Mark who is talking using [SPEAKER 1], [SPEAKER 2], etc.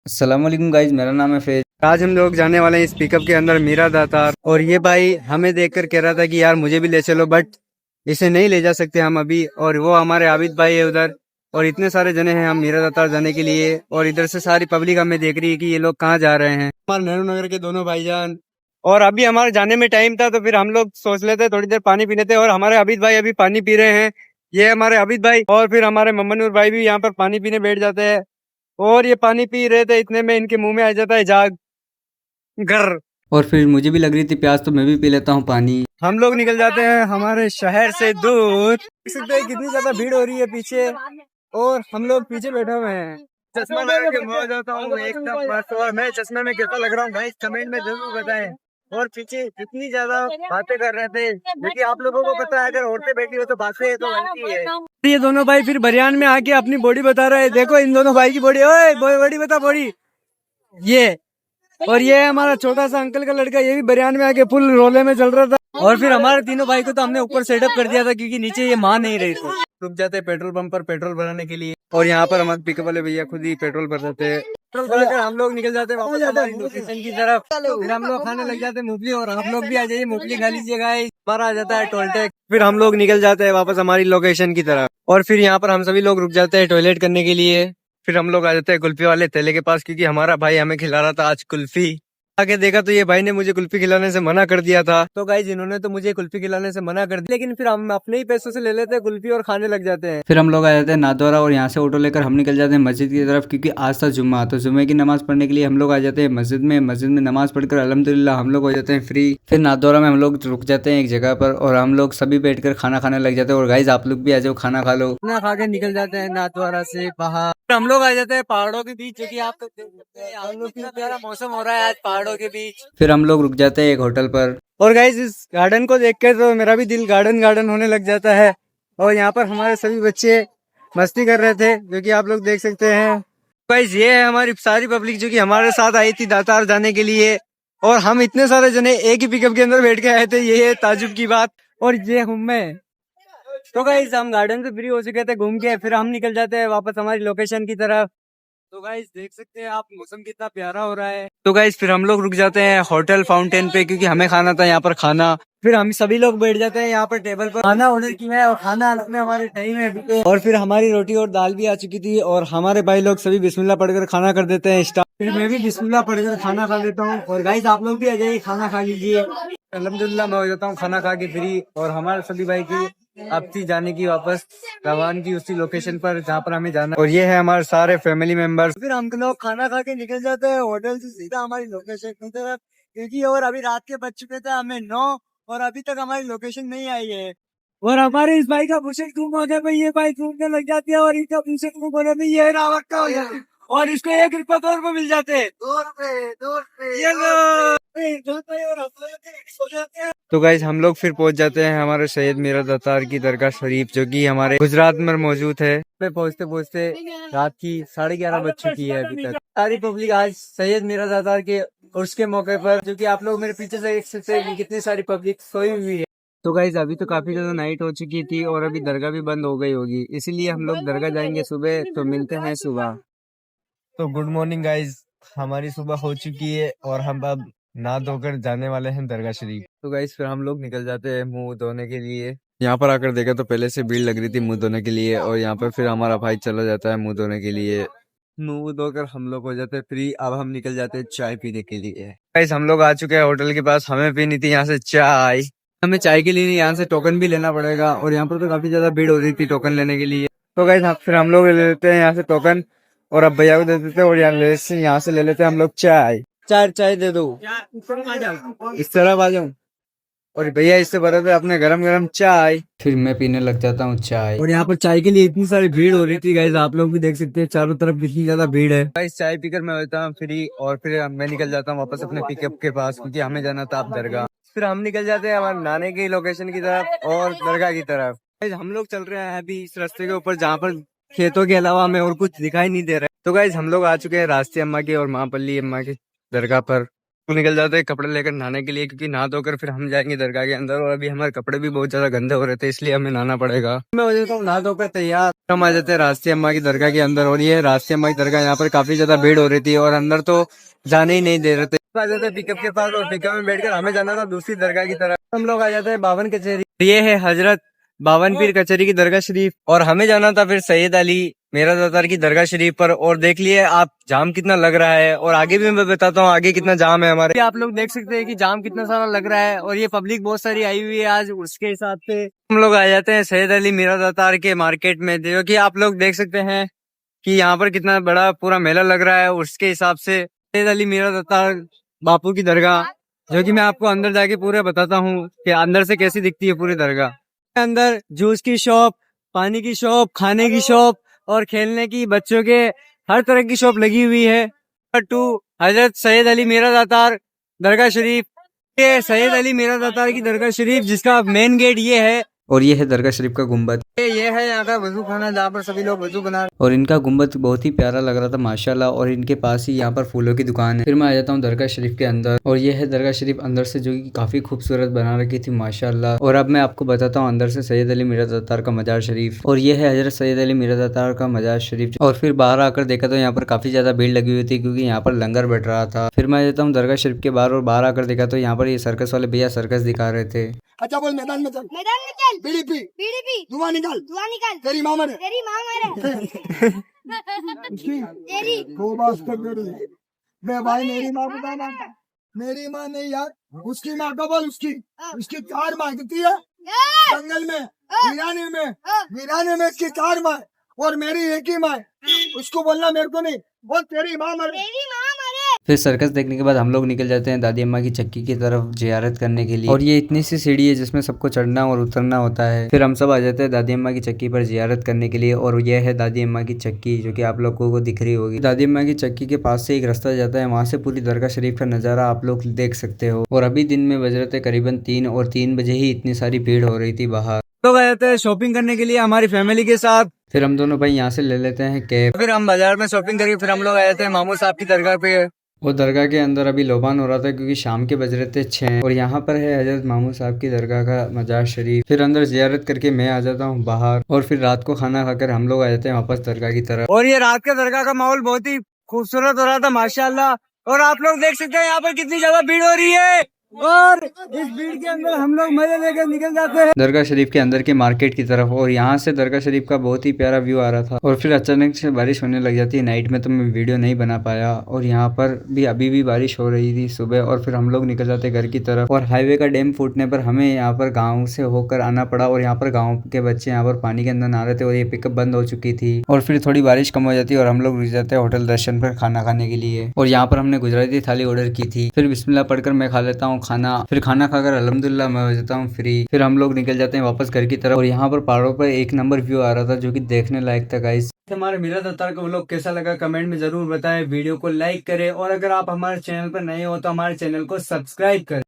[SPEAKER 1] अस्सलाम वालेकुम गाइज, मेरा नाम है फैज।
[SPEAKER 2] आज हम लोग जाने वाले हैं इस पिकअप के अंदर मीरा दातार। और ये भाई हमें देखकर कह रहा था कि यार मुझे भी ले चलो, बट इसे नहीं ले जा सकते हम अभी। और वो हमारे आबिद भाई है उधर, और इतने सारे जने हैं हम मीरा दातार जाने के लिए। और इधर से सारी पब्लिक हमें देख रही है कि ये लोग कहाँ जा रहे हैं। हमारे नेहरू नगर के दोनों भाईजान। और अभी हमारे जाने में टाइम था, तो फिर हम लोग सोच लेते थोड़ी देर पानी पी लेते। और हमारे आबिद भाई अभी पानी पी रहे हैं। ये हमारे आबिद भाई, और फिर हमारे ममनूर भाई भी यहाँ पर पानी पीने बैठ जाते हैं। और ये पानी पी रहे थे, इतने में इनके मुंह में आ जाता है जाग घर।
[SPEAKER 1] और फिर मुझे भी लग रही थी प्यास, तो मैं भी पी लेता हूँ पानी।
[SPEAKER 2] हम लोग निकल जाते हैं हमारे शहर से दूर। देख सकते हैं कितनी ज्यादा भीड़ हो रही है पीछे, और हम लोग पीछे बैठे हुए हैं। चश्मा लगा के मैं जाता हूँ एकदम मस्त। और मैं चश्मे में कैसा लग रहा हूँ भाई, कमेंट में जरूर बताएं। और पीछे इतनी ज्यादा बातें कर रहे थे, क्योंकि आप लोगों को पता है अगर औरतें बैठी हो तो बातें तो बनती है। ये दोनों भाई फिर बरियान में आके अपनी बॉडी बता रहे हैं। देखो इन दोनों भाई की बॉडी, ओए बॉडी बता बॉडी। ये और ये है हमारा छोटा सा अंकल का लड़का, ये भी बरियान में आके फुल रोले में चल रहा था। और फिर हमारे तीनों भाई को तो हमने ऊपर सेटअप कर दिया था, क्योंकि नीचे ये मान नहीं रही थी। रुक जाते हैं पेट्रोल पंप पर पेट्रोल भराने के लिए। और यहाँ पर हमारे पिकअप वाले भैया खुद ही पेट्रोल भरते हैं। पेट्रोल भराकर हम लोग निकल जाते हैं वापस हमारी लोकेशन की तरफ। फिर हम लोग खाने लग जाते हैं मूंगफली, और आप लोग भी आ जाइए, मूंगफली खा लीजिएगा। हमारा आ जाता है टोल टैक्स। फिर हम लोग निकल जाते हैं वापस हमारी लोकेशन की तरफ। और फिर यहाँ पर हम सभी लोग रुक जाते हैं टॉयलेट करने के लिए। फिर हम लोग आ जाते हैं कुल्फी वाले ठेले के पास, क्योंकि हमारा भाई हमें खिला रहा था आज कुल्फी। आके देखा तो ये भाई ने मुझे कुल्फी खिलाने से मना कर दिया था। तो गाइस इन्होंने तो मुझे कुल्फी खिलाने से मना कर दिया, लेकिन फिर हम अपने ही पैसों से ले लेते हैं कुल्फी और खाने लग जाते हैं।
[SPEAKER 1] फिर हम लोग आ जाते हैं नादौरा, और यहाँ से ऑटो लेकर हम निकल जाते हैं मस्जिद की तरफ, क्योंकि आज था जुम्मा। तो जुम्मे की नमाज पढ़ने के लिए हम लोग आ जाते हैं मस्जिद में नमाज पढ़कर अल्हम्दुलिल्लाह हम लोग हो जाते हैं फ्री। फिर नादौरा में हम लोग रुक जाते हैं एक जगह पर, और हम लोग सभी बैठकर खाना खाने लग जाते हैं। और गाइज आप लोग भी आ जाओ, खाना खा लो।
[SPEAKER 2] खाना खा के निकल जाते हैं नाथद्वारा से बाहर। हम लोग आ जाते हैं पहाड़ों के बीच, जो कि आप लोग देख सकते हैं। हम लोग कितना प्यारा मौसम हो रहा है आज पहाड़ों के बीच।
[SPEAKER 1] फिर हम लोग रुक जाते हैं एक होटल पर।
[SPEAKER 2] और गाइस इस गार्डन को देख कर तो मेरा भी दिल गार्डन गार्डन होने लग जाता है। और यहाँ पर हमारे सभी बच्चे मस्ती कर रहे थे, जो कि आप लोग देख सकते हैं। गाइस ये है हमारी सारी पब्लिक जो कि हमारे साथ आई थी दातार जाने के लिए। और हम इतने सारे जने एक ही पिकअप के अंदर बैठ के आए थे, ये है ताजुब की बात। और ये हूँ मैं। तो गाइस हम गार्डन से फ्री हो चुके थे घूम के, फिर हम निकल जाते हैं वापस हमारी लोकेशन की तरफ। तो गाइस देख सकते हैं आप मौसम कितना प्यारा हो रहा है। तो गाइस फिर हम लोग रुक जाते हैं होटल फाउंटेन पे, क्योंकि हमें खाना था यहाँ पर खाना। फिर हम सभी लोग बैठ जाते हैं यहाँ पर टेबल पर। खाना ऑर्डर किया है और खाना आने में हमारे टाइम है अभी तो। और फिर हमारी रोटी और दाल भी आ चुकी थी, और हमारे भाई लोग सभी बिस्मिल्लाह पढ़कर खाना कर देते हैं स्टार्ट। फिर मैं भी बिस्मिल्लाह पढ़कर खाना खा लेता हूँ। और गाइस आप लोग भी आ जाइए, खाना खा लीजिए। अल्हम्दुलिल्लाह मैं हो जाता हूँ खाना खा के फ्री। और हमारे सभी भाई की अब थी जाने की वापस रवान की उसी लोकेशन पर जहाँ पर हमें जाना। और ये है हमारे सारे फैमिली मेंबर्स। फिर हम लोग खाना खा के निकल जाते हैं होटल से सीधा हमारी लोकेशन की तरफ, क्योंकि और अभी रात के बज चुके थे हमें 9, और अभी तक हमारी लोकेशन नहीं आई है। और हमारे इस भाई का बुशेट गुम हो गया भाई, ये बाइक घूमने लग जाती है, और इनका बुशेट गुम होने में ये रावत का हो जाता है। और इसको 1 रुपया 2 रुपये मिल जाते हैं। 2 रुपये ये लो। तो गाइज हम लोग फिर पहुंच जाते हैं हमारे सैयद मीरा दातार की दरगाह शरीफ, जो कि हमारे गुजरात में मौजूद है। पे पहुंचते पहुंचते रात की 11:30 बज चुकी है अभी तक। सारी पब्लिक आज सैयद मीरा दातार के उर्स के मौके पर, जो कि आप लोग मेरे पीछे से देख सकते हैं कि कितनी सारी पब्लिक सोई हुई है। तो गाइज अभी तो काफी ज्यादा नाइट हो चुकी थी, और अभी दरगाह भी बंद हो गई होगी, इसीलिए हम लोग दरगाह जाएंगे सुबह। तो मिलते हैं सुबह। तो गुड मॉर्निंग गाइज, हमारी सुबह हो चुकी है, और हम अब नहा धोकर जाने वाले हैं दरगाह शरीफ। तो गाइज फिर हम लोग निकल जाते हैं मुंह धोने के लिए। यहाँ पर आकर देखा तो पहले से भीड़ लग रही थी मुंह धोने के लिए, और यहाँ पर फिर हमारा भाई चला जाता है मुंह धोने के लिए। मुंह धोकर हम लोग हो जाते हैं फ्री। अब हम निकल जाते हैं चाय पीने के लिए। गाइज हम लोग आ चुके हैं होटल के पास, हमें पीनी थी यहाँ से चाय। हमें चाय के लिए यहाँ से टोकन भी लेना पड़ेगा, और यहाँ पर तो काफी ज्यादा भीड़ हो रही थी टोकन लेने के लिए। तो गाइज फिर हम लोग ले लेते हैं यहाँ से टोकन, और अब भैया को दे देते हैं, और यहाँ से ले लेते हैं हम लोग चाय। चाय दे दो, इस तरफ आ जाऊं। और भैया इससे भरे थे अपने गरम गरम चाय।
[SPEAKER 1] फिर मैं पीने लग जाता हूँ चाय।
[SPEAKER 2] और यहाँ पर चाय के लिए इतनी सारी भीड़ हो रही थी गाइस, आप लोग भी देख सकते हैं चारों तरफ कितनी ज्यादा भीड़ है। गाइस चाय पीकर मैं होता हूँ फ्री, और फिर मैं निकल जाता हूँ वापस अपने पिकअप के पास, क्योंकि हमें जाना था आप दरगाह। फिर हम निकल जाते हैं हमारे नाने की लोकेशन की तरफ और दरगाह की तरफ। गाइस हम लोग चल रहे हैं अभी इस रास्ते के ऊपर, जहाँ पर खेतों के अलावा हमें और कुछ दिखाई नहीं दे रहा है। तो गाइस हम लोग आ चुके हैं रास्ते अम्मा के और महापल्ली अम्मा के दरगाह पर। तो निकल जाते हैं कपड़े लेकर नहाने के लिए, क्योंकि नहा धोकर फिर हम जाएंगे दरगाह के अंदर। और अभी हमारे कपड़े भी बहुत ज्यादा गंदे हो रहे थे, इसलिए हमें नहाना पड़ेगा। मैं हो जाता हूँ नहा धोकर तैयार, हम आ जाते हैं रास्ते अम्मा की दरगाह के अंदर। और ये रास्ते अम्मा की दरगाह, यहाँ पर काफी ज्यादा भीड़ हो रही थी और अंदर तो जाने ही नहीं दे रहे थे। आ जाते हैं पिकअप के पास और पिकअप में बैठकर हमें जाना था दूसरी दरगाह की तरफ। हम लोग आ जाते हैं बावन कचहरी, ये है हजरत बावन पीर कचहरी की दरगाह शरीफ। और हमें जाना था फिर सैयद अली मेरा दातार की दरगाह शरीफ पर। और देख लिए आप जाम कितना लग रहा है, और आगे भी मैं बताता हूँ आगे कितना जाम है हमारे। आप लोग देख सकते हैं कि जाम कितना सारा लग रहा है, और ये पब्लिक बहुत सारी आई हुई है आज, उसके हिसाब से हम लोग आ जाते हैं सैयद अली मीरा दातार के मार्केट में, जो कि आप लोग देख सकते हैं कि यहाँ पर कितना बड़ा पूरा मेला लग रहा है। उसके हिसाब से सैयद अली मीरा दातार बापू की दरगाह, जो कि मैं आपको अंदर जाके पूरा बताता हूँ कि अंदर से कैसी दिखती है पूरी दरगाह। अंदर जूस की शॉप, पानी की शॉप, खाने की शॉप और खेलने की, बच्चों के हर तरह की शॉप लगी हुई है। टू हजरत सैयद अली मीरा दातार दरगाह शरीफ, ये सैयद अली मीरा दातार की दरगाह शरीफ, जिसका मेन गेट ये है।
[SPEAKER 1] और ये है दरगाह शरीफ का गुम्बद।
[SPEAKER 2] ये है यहाँ का वजू खाना, जहाँ पर सभी लोग वजू बना।
[SPEAKER 1] और इनका गुम्बद बहुत ही प्यारा लग रहा था माशाल्लाह। और इनके पास ही यहाँ पर फूलों की दुकान है। फिर मैं आ जाता हूँ दरगाह शरीफ के अंदर, और ये है दरगाह शरीफ अंदर से, जो कि काफी खूबसूरत बना रखी थी माशाल्लाह। और अब मैं आपको बताता हूँ अंदर से सैयद अली मीरा दातार का मजार शरीफ। और ये है हजरत सैयद अली मीरा दातार का मजार शरीफ। और फिर बाहर आकर देखा तो यहाँ पर काफी ज्यादा भीड़ लगी हुई थी, क्योंकि यहाँ पर लंगर बैठ रहा था। फिर मैं आ जाता हूँ दरगाह शरीफ के बाहर, और बाहर आकर देखा तो यहाँ पर ये सर्कस वाले भैया सर्कस दिखा रहे थे।
[SPEAKER 3] अच्छा बोल, मैदान में चल, बीड़ी पी, धुआं निकाल, तेरी माँ मरे, दो बात कर मेरी। मैं भाई मेरी माँ बताना, मेरी माँ नहीं यार, उसकी माँ का बोल, उसकी 4 माँ कितनी है जंगल में, वीराने में इसकी 4 माँ, और मेरी एक ही माँ। उसको बोलना मेरे को नहीं, बोल तेरी माँ मरे।
[SPEAKER 1] फिर सर्कस देखने के बाद हम लोग निकल जाते हैं दादी अम्मा की चक्की की तरफ जियारत करने के लिए। और ये इतनी सी सीढ़ी है जिसमें सबको चढ़ना और उतरना होता है। फिर हम सब आ जाते हैं दादी अम्मा की चक्की पर जियारत करने के लिए। और यह है दादी अम्मा की चक्की, जो कि आप लोगों को दिख रही होगी। दादी अम्मा की चक्की के पास से एक रास्ता जाता है, वहाँ से पूरी दरगाह शरीफ का नज़ारा आप लोग देख सकते हो। और अभी दिन में बज रहे थे करीबन 3, और 3 बजे ही इतनी सारी भीड़ हो रही थी बाहर।
[SPEAKER 2] लोग आ जाते हैं शॉपिंग करने के लिए हमारी फैमिली के साथ।
[SPEAKER 1] फिर हम दोनों भाई यहाँ से ले लेते हैं कैब।
[SPEAKER 2] फिर हम बाजार में शॉपिंग करके फिर हम लोग आ जाते हैं मामू साहब की दरगाह पे।
[SPEAKER 1] वो दरगाह के अंदर अभी लोबान हो रहा था, क्योंकि शाम के बज रहे थे 6, और यहाँ पर है हजरत मामू साहब की दरगाह का मजार शरीफ। फिर अंदर जियारत करके मैं आ जाता हूँ बाहर, और फिर रात को खाना खाकर हम लोग आ जाते हैं वापस दरगाह की तरफ।
[SPEAKER 2] और ये रात का दरगाह का माहौल बहुत ही खूबसूरत हो रहा था माशाल्लाह। और आप लोग देख सकते हैं यहाँ पर कितनी ज्यादा भीड़ हो रही है, और इस भीड़ के अंदर हम लोग मजे लेकर निकल जाते हैं
[SPEAKER 1] दरगाह शरीफ के अंदर के मार्केट की तरफ। और यहाँ से दरगाह शरीफ का बहुत ही प्यारा व्यू आ रहा था। और फिर अचानक से बारिश होने लग जाती है नाइट में, तो मैं वीडियो नहीं बना पाया। और यहाँ पर भी अभी भी बारिश हो रही थी सुबह। और फिर हम लोग निकल जाते घर की तरफ। और हाईवे का डैम फूटने पर हमें यहाँ पर गाँव से होकर आना पड़ा। और यहाँ पर गाँव के बच्चे यहाँ पर पानी के अंदर नहा रहे थे, और ये पिकअप बंद हो चुकी थी। और फिर थोड़ी बारिश कम हो जाती है, और हम लोग रुक जाते हैं होटल दर्शन पर खाना खाने के लिए। और यहाँ पर हमने गुजराती थाली ऑर्डर की थी। फिर बिस्मिल्लाह पढ़कर मैं खा लेता हूँ खाना। फिर खाना खाकर अल्हम्दुलिल्लाह मैं हो जाता हूँ फ्री। फिर हम लोग निकल जाते हैं वापस घर की तरफ। और यहाँ पर पहाड़ों पर 1 नंबर व्यू आ रहा था, जो कि देखने लायक था गाइस।
[SPEAKER 2] हमारे मीरा दातार का व्लॉग कैसा लगा कमेंट में जरूर बताएं। वीडियो को लाइक करें, और अगर आप हमारे चैनल पर नए हो तो हमारे चैनल को सब्सक्राइब करें।